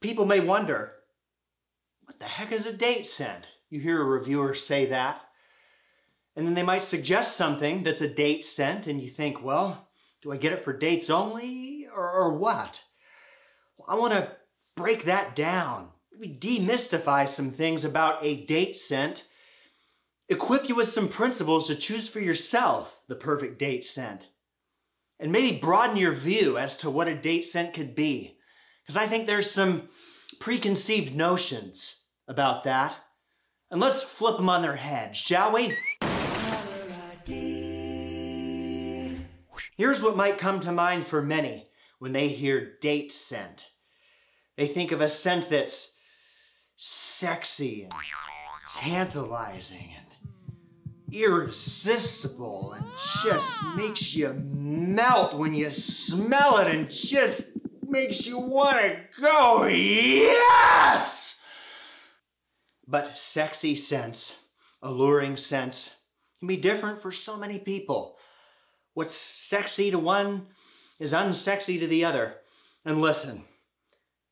people may wonder, what the heck is a date scent? You hear a reviewer say that. And then they might suggest something that's a date scent, and you think, well, do I get it for dates only, or what? Well, I want to break that down. Maybe demystify some things about a date scent, equip you with some principles to choose for yourself the perfect date scent, and maybe broaden your view as to what a date scent could be. Because I think there's some preconceived notions about that. And let's flip them on their head, shall we? Here's what might come to mind for many when they hear date scent. They think of a scent that's sexy and tantalizing and irresistible and just makes you melt when you smell it and just makes you want to go, yes! But sexy scents, alluring scents, can be different for so many people. What's sexy to one is unsexy to the other. And listen,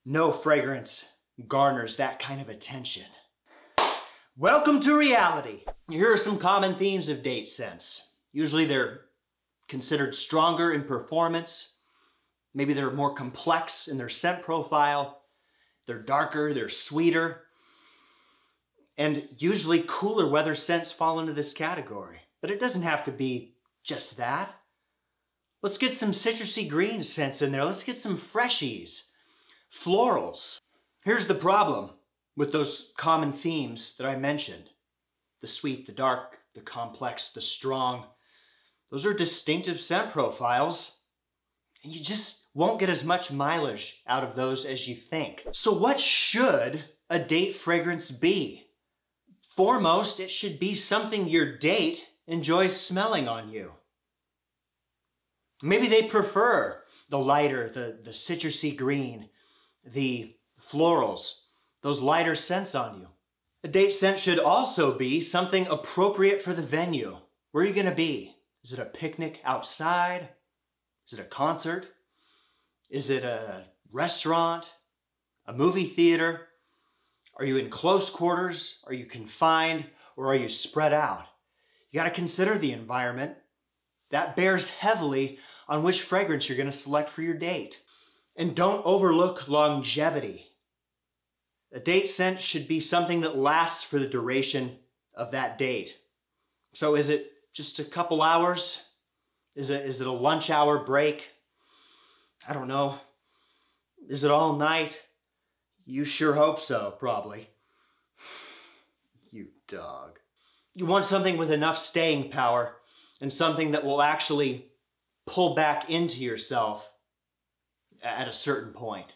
no fragrance garners that kind of attention. Welcome to reality. Here are some common themes of date scents. Usually they're considered stronger in performance. Maybe they're more complex in their scent profile. They're darker, they're sweeter. And usually cooler weather scents fall into this category. But it doesn't have to be just that. Let's get some citrusy green scents in there. Let's get some freshies, florals. Here's the problem with those common themes that I mentioned. The sweet, the dark, the complex, the strong. Those are distinctive scent profiles, and you just won't get as much mileage out of those as you think. So what should a date fragrance be? Foremost, it should be something your date enjoys smelling on you. Maybe they prefer the lighter, the citrusy green, the florals, those lighter scents on you. A date scent should also be something appropriate for the venue. Where are you going to be? Is it a picnic outside? Is it a concert? Is it a restaurant? A movie theater? Are you in close quarters? Are you confined? Or are you spread out? You got to consider the environment. That bears heavily on which fragrance you're going to select for your date. And don't overlook longevity. A date scent should be something that lasts for the duration of that date. So is it just a couple hours? Is it a lunch hour break? I don't know. Is it all night? You sure hope so, probably. You dog. You want something with enough staying power and something that will actually pull back into yourself at a certain point.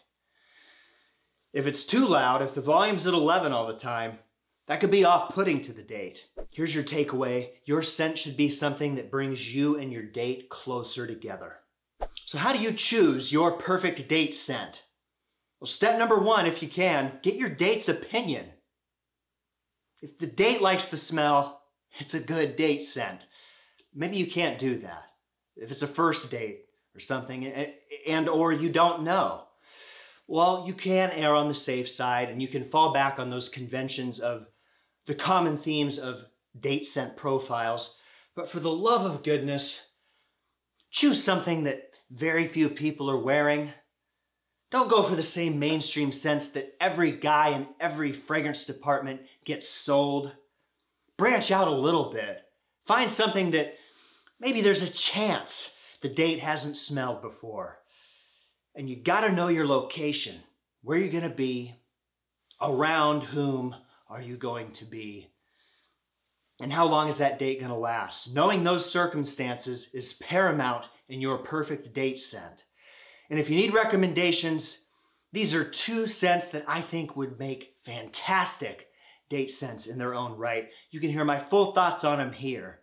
If it's too loud, if the volume's at 11 all the time, that could be off-putting to the date. Here's your takeaway. Your scent should be something that brings you and your date closer together. So how do you choose your perfect date scent? Well, step number one, if you can, get your date's opinion. If the date likes the smell, it's a good date scent. Maybe you can't do that. If it's a first date or something, and or you don't know, well, you can err on the safe side and you can fall back on those conventions of the common themes of date scent profiles. But for the love of goodness, choose something that very few people are wearing. Don't go for the same mainstream scents that every guy in every fragrance department gets sold. Branch out a little bit. Find something that maybe there's a chance the date hasn't smelled before. And you gotta know your location. Where you're gonna be, around whom are you going to be, and how long is that date gonna last? Knowing those circumstances is paramount in your perfect date scent. And if you need recommendations, these are two scents that I think would make fantastic date scents in their own right. You can hear my full thoughts on them here.